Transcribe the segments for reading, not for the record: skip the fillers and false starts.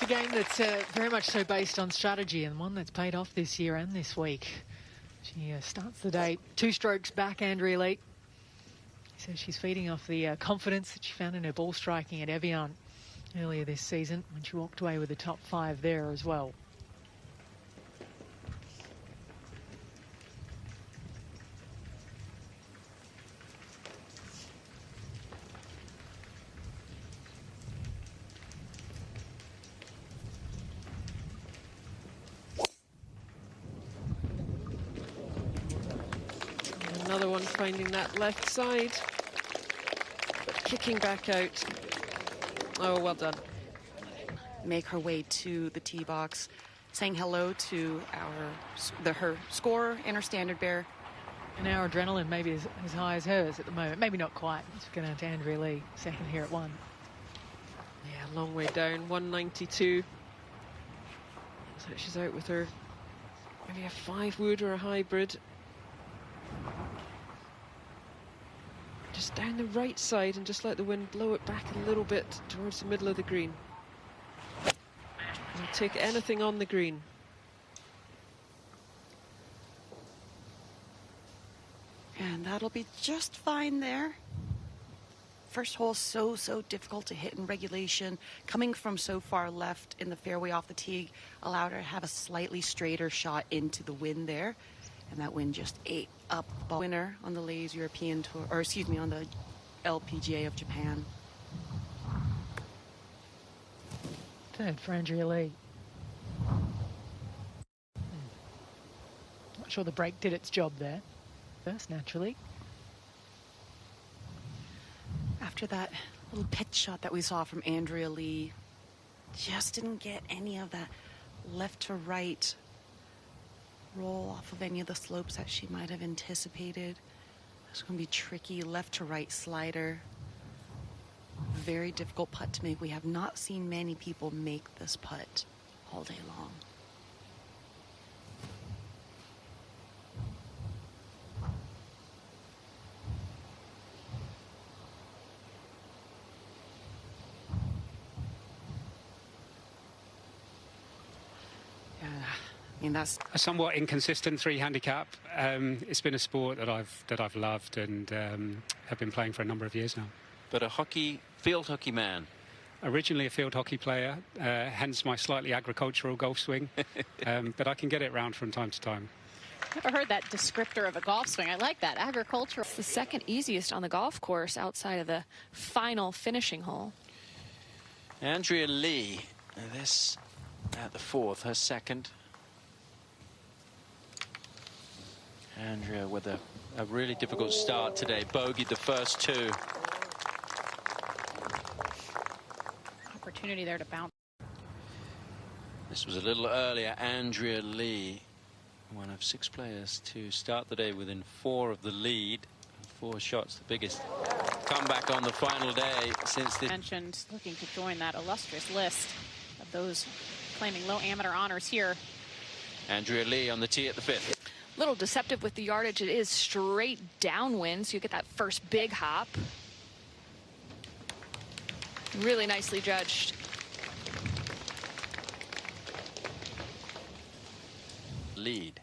a game that's very much so based on strategy, and one that's paid off this year and this week. She starts the day 2 strokes back, Andrea Lee. So she's feeding off the confidence that she found in her ball striking at Evian earlier this season, when she walked away with the top 5 there as well. Another one finding that left side, but kicking back out. Oh, well done. Make her way to the tee box, saying hello to her scorer and her standard bearer. And our adrenaline maybe is as high as hers at the moment. Maybe not quite. It's going out to Andrea Lee, second here at 1. Yeah, long way down, 192. So she's out with her maybe a 5-wood or a hybrid. Just down the right side and just let the wind blow it back a little bit towards the middle of the green. And take anything on the green. And that'll be just fine there. First hole so difficult to hit in regulation. Coming from so far left in the fairway off the tee allowed her to have a slightly straighter shot into the wind there. And that wind just ate up the winner on the Ladies European Tour, or excuse me, on the LPGA of Japan. Third for Andrea Lee. Not sure the break did its job there. First, naturally. After that little pitch shot that we saw from Andrea Lee, just didn't get any of that left to right roll off of any of the slopes that she might have anticipated. It's going to be tricky. Left to right slider. Very difficult putt to make. We have not seen many people make this putt all day long. That's a somewhat inconsistent 3 handicap. It's been a sport that I've loved and have been playing for a number of years now. But a field hockey man. Originally a field hockey player, hence my slightly agricultural golf swing. But I can get it round from time to time. Never heard that descriptor of a golf swing. I like that, agricultural. It's the second easiest on the golf course outside of the final finishing hole. Andrea Lee, this at the 4th, her second. Andrea with a really difficult start today. Bogeyed the first 2. Opportunity there to bounce. This was a little earlier. Andrea Lee, one of 6 players to start the day within 4 of the lead. 4 shots, the biggest comeback on the final day since the... Mentioned looking to join that illustrious list of those claiming low amateur honors here. Andrea Lee on the tee at the 5th. Little deceptive with the yardage. It is straight downwind, so you get that first big hop. Really nicely judged. Lead.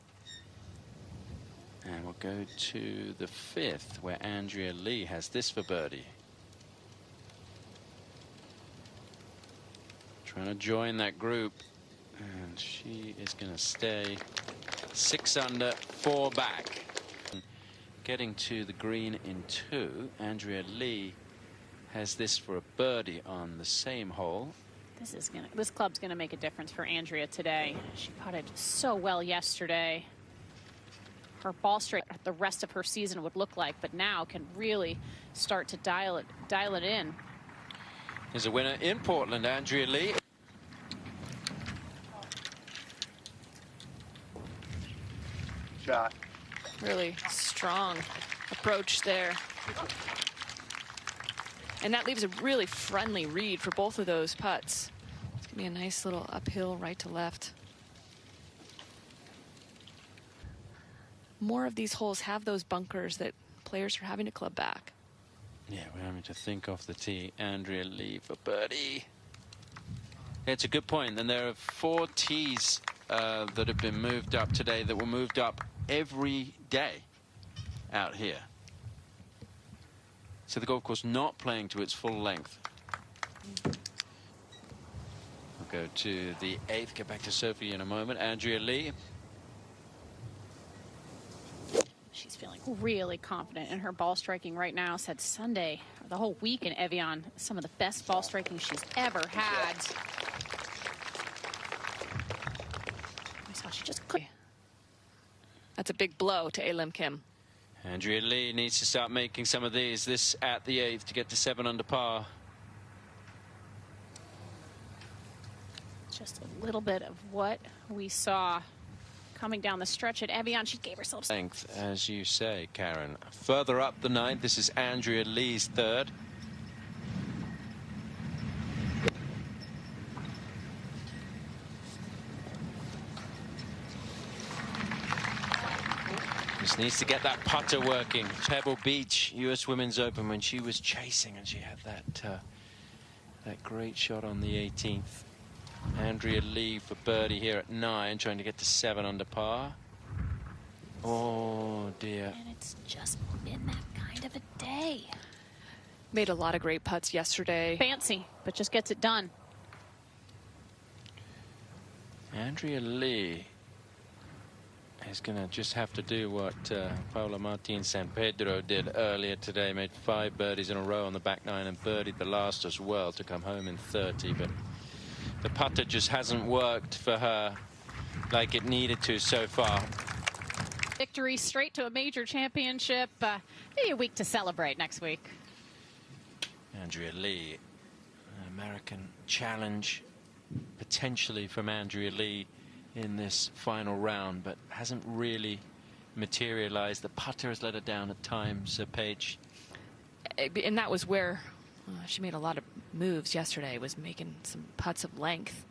And we'll go to the 5th, where Andrea Lee has this for birdie. Trying to join that group, and she is going to stay 6 under, 4 back. Getting to the green in 2, Andrea Lee has this for a birdie on the same hole. This club's gonna make a difference for Andrea today. She putted so well yesterday. Her ball strike the rest of her season would look like, but now can really start to dial it in. Here's a winner in Portland, Andrea Lee. Shot. Really strong approach there. And that leaves a really friendly read for both of those putts. It's gonna be a nice little uphill right to left. More of these holes have those bunkers that players are having to club back. Yeah, we're having to think off the tee. Andrea Lee for birdie. It's a good point. And there are 4 tees that have been moved up today that were moved up every day out here. So the golf course not playing to its full length. We'll go to the 8th, get back to Sophie in a moment. Andrea Lee. She's feeling really confident in her ball striking right now. Said Sunday, the whole week in Evian, some of the best ball striking she's ever had. I saw she just could. That's a big blow to Lim Kim. Andrea Lee needs to start making some of these. This at the 8th to get to 7 under par. Just a little bit of what we saw coming down the stretch at Evian. She gave herself Length, as you say, Karen. Further up the 9th, this is Andrea Lee's 3rd. Just needs to get that putter working. Pebble Beach, US Women's Open, when she was chasing and she had that great shot on the 18th. Andrea Lee for birdie here at 9, trying to get to 7 under par. Oh dear. and it's just been that kind of a day. Made a lot of great putts yesterday. Fancy, but just gets it done. Andrea Lee is going to just have to do what Paula Martin San Pedro did earlier today. Made 5 birdies in a row on the back 9 and birdied the last as well to come home in 30. But the putter just hasn't worked for her like it needed to so far. Victory straight to a major championship. Maybe a week to celebrate next week. Andrea Lee, an American challenge potentially from Andrea Lee in this final round, but hasn't really materialized. The putter has let her down at times, Paige. And that was where she made a lot of moves yesterday, was making some putts of length.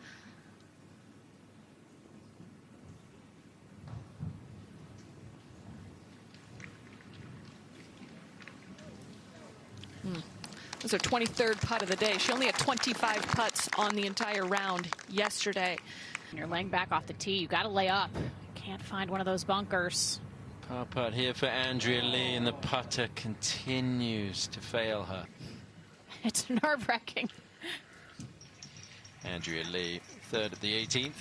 It was her 23rd putt of the day. She only had 25 putts on the entire round yesterday. When you're laying back off the tee, you got to lay up. Can't find one of those bunkers. Par putt here for Andrea Lee, and the putter continues to fail her. It's nerve-wracking. Andrea Lee, 3rd at the 18th.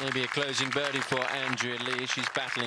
Maybe a closing birdie for Andrea Lee. She's battling